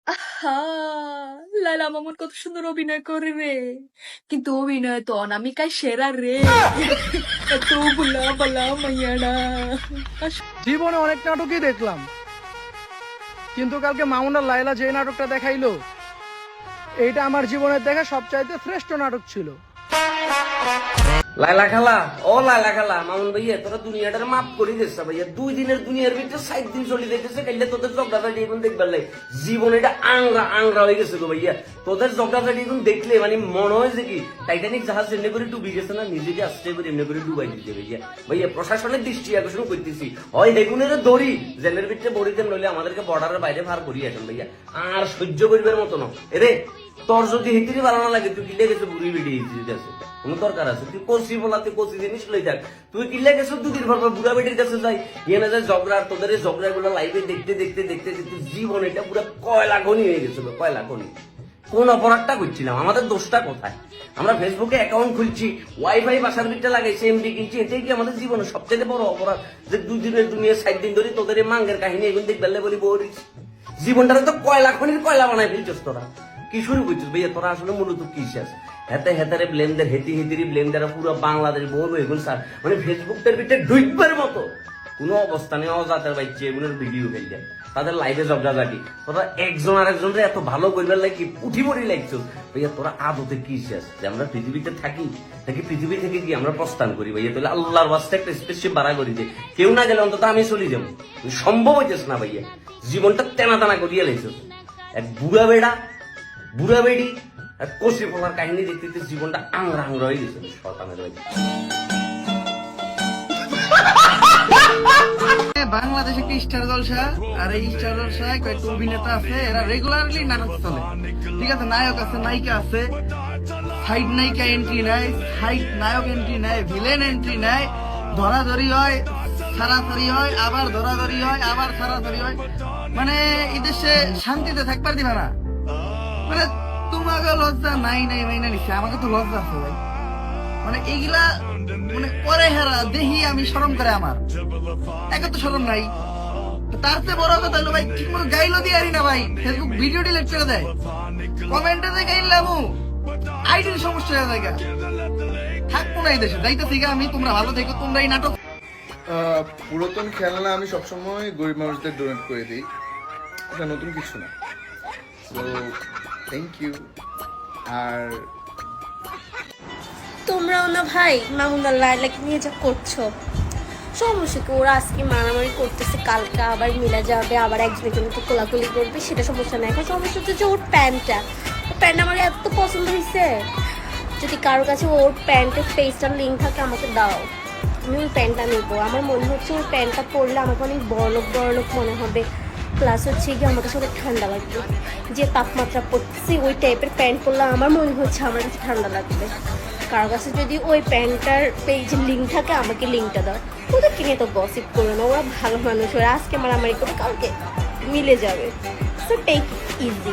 আহা! লায়লা মামুন কত সুন্দর অভিনয় করে রে। কিন্তু অভিনয় তো অনামিকায় সেরা রে। এত ভোলা ভালা মাইয়াডা। জীবনে অনেক নাটকই দেখলাম, কিন্তু কালকে মামুন আর লায়লা যে নাটকটা দেখাইলো, এইটা আমার জীবনের দেখা সবচাইতে শ্রেষ্ঠ নাটক ছিল। লাইলা খালা, ও লাইলা খালা, মামুন ভাইয়া তোরা দুনিয়াটার মাপ করে দিচ্ছে ভাইয়া। 2 দিনের দুনিয়ার ভিতরে 60 দিন চলে যেতেছে, কাইলে তোদের জগদাটা এখন দেখবার লাই জীবন এটা আংরা আংরা হয়ে গেছে গো ভাইয়া। তোদের জগদাটা এখন দেখলে মানে মনে হয় যে কি টাইটানিক জাহাজ এমনি করে ডুবি গেছে না, নিজেকে আস্তে করে এমনি করে ডুবাই দিতে ভাইয়া। ভাইয়া প্রশাসনের দৃষ্টি আকর্ষণ করতেছি, হয় হেগুনের দড়ি জেলের ভিতরে বড়িতে নইলে আমাদেরকে বর্ডারের বাইরে ভার করিয়ে আসেন ভাইয়া। আর সহ্য করিবার মতো না এরে। তোর যদি হিতিরি ভালো না লাগে তুই কিলে গেছে বুড়ি বেড়ে গেছে, কোনো দরকার আছে তুই কষি বলাতে কষি জিনিস লই থাক। তুই কিলে গেছো দুদিন পর বুড়া বেটির কাছে যাই এনে যায় ঝগড়া, তোদের এই ঝগড়া গুলো লাইভে দেখতে দেখতে দেখতে দেখতে জীবন এটা পুরো কয়লা খনি হয়ে গেছিল, কয়লা খনি। কোন অপরাধটা করছিলাম, আমাদের দোষটা কোথায়? আমরা ফেসবুকে অ্যাকাউন্ট খুলছি, ওয়াইফাই বাসার ভিতরে লাগাইছি, এমবি কিনছি, এটাই কি আমাদের জীবনে সবচেয়ে বড় অপরাধ? যে 2 দিনের দুনিয়া 60 দিন ধরে তোদের এই মাঙ্গের কাহিনী এখন দেখবে বলি বলিস জীবনটারে তো কয়লা খনির কয়লা বানাই ফেলছিস তোরা। কি শুরু করছিস ভাইয়া তোরা? আসলে মূলত কি শেষ হেতে হেতারে ব্লেন্ডার হেতি হেতিরি ব্লেন্ডার পুরো বাংলাদেশ বলবো এগুলো স্যার মানে ফেসবুকটার ভিতরে ঢুকবার মতো কোনো অবস্থানে অজাতের বাইচ্ছে এগুলোর ভিডিও ফেলছে, তাদের লাইভে জগা জাগি। তোরা একজন আর একজনরে এত ভালো করবার লাগে উঠি পড়ি লাগছো ভাইয়া। তোরা আদতে কি শেষ যে আমরা পৃথিবীতে থাকি নাকি পৃথিবী থেকে কি আমরা প্রস্থান করি ভাইয়া? তাহলে আল্লাহর বাস্তে একটা স্পেসশিপ ভাড়া করি যে কেউ না গেলে অন্তত আমি চলে যাবো। সম্ভব হইতেছে না ভাইয়া, জীবনটা তেনা তেনা করিয়া লাইছো। এক বুড়া বেড়া বুড়া বেড়ি আর কষি ফলার কাহিনী দেখতে দেখতে জীবনটা আংরা আংরা হয়ে গেছে শয়তানের ভাই। বাংলাদেশে একটা স্টার জলসা, আর এই স্টার জলসায় কয়েকটা অভিনেতা আছে, এরা রেগুলারলি নাটক চলে। ঠিক আছে, নায়ক আছে, নায়িকা আছে, সাইড নায়িকা এন্ট্রি নেয়, সাইড নায়ক এন্ট্রি নেয়, ভিলেন এন্ট্রি নেয়, ধরাধরি হয়, ছাড়াছাড়ি হয়, আবার ধরাধরি হয়, আবার ছাড়াছাড়ি হয়। মানে এই দেশে শান্তিতে থাকবার দিবে না। মানে তোমাকে লজ্জা নাই নাই মাইনা নিচ্ছে, আমাকে তো লজ্জা আছে ভাই। মানে এইগুলা মানে পরে হেরা দেখি আমি শরম করে আমার একে তো শরম নাই। তার চেয়ে বড় কথা হলো ভাই ঠিক মতো গাইলো দিয়ে আরি না ভাই, ফেসবুক ভিডিও ডিলিট করে দেয়, কমেন্টে যে গাইলাম আইডির সমস্যা হয়ে যায়। থাকবো না এই দেশে, যাইতে থেকে আমি। তোমরা ভালো থেকো, তোমরা এই নাটক পুরাতন খেলনা আমি সবসময় গরিব মানুষদের ডোনেট করে দিই, এটা নতুন কিছু না। So thank you. আর তোমরাও না ভাই মামুনার লাইলাকে নিয়ে যা করছো, সমস্যা কি? ওরা আজকে মারামারি করতেছে, কালকে আবার মিলে যাবে, আবার একজন একজনকে কোলাকুলি করবে, সেটা সমস্যা না। এখন সমস্যা হচ্ছে যে ওর প্যান্টটা আমার এত পছন্দ হয়েছে। যদি কারোর কাছে ওর প্যান্টের ফেসটার লিঙ্ক থাকে আমাকে দাও, আমি ওই প্যান্টটা নিবো। আমার মনে হচ্ছে ওর প্যান্টটা পরলে আমাকে অনেক বড়লোক বড়লোক মনে হবে, প্লাস হচ্ছে গিয়ে আমার কাছে অনেক ঠান্ডা লাগবে। যে তাপমাত্রা পড়তেছে ওই টাইপের প্যান্ট পরলে আমার মনে হচ্ছে আমার কাছে ঠান্ডা লাগবে। কারোর কাছে যদি ওই প্যান্টটার পেজের লিঙ্ক থাকে আমাকে লিঙ্কটা দাও। ওদেরকে নিয়ে তো গসিপ করো না, ওরা ভালো মানুষ, ওরা আজকে মারামারি করে কালকে মিলে যাবে। So take easy.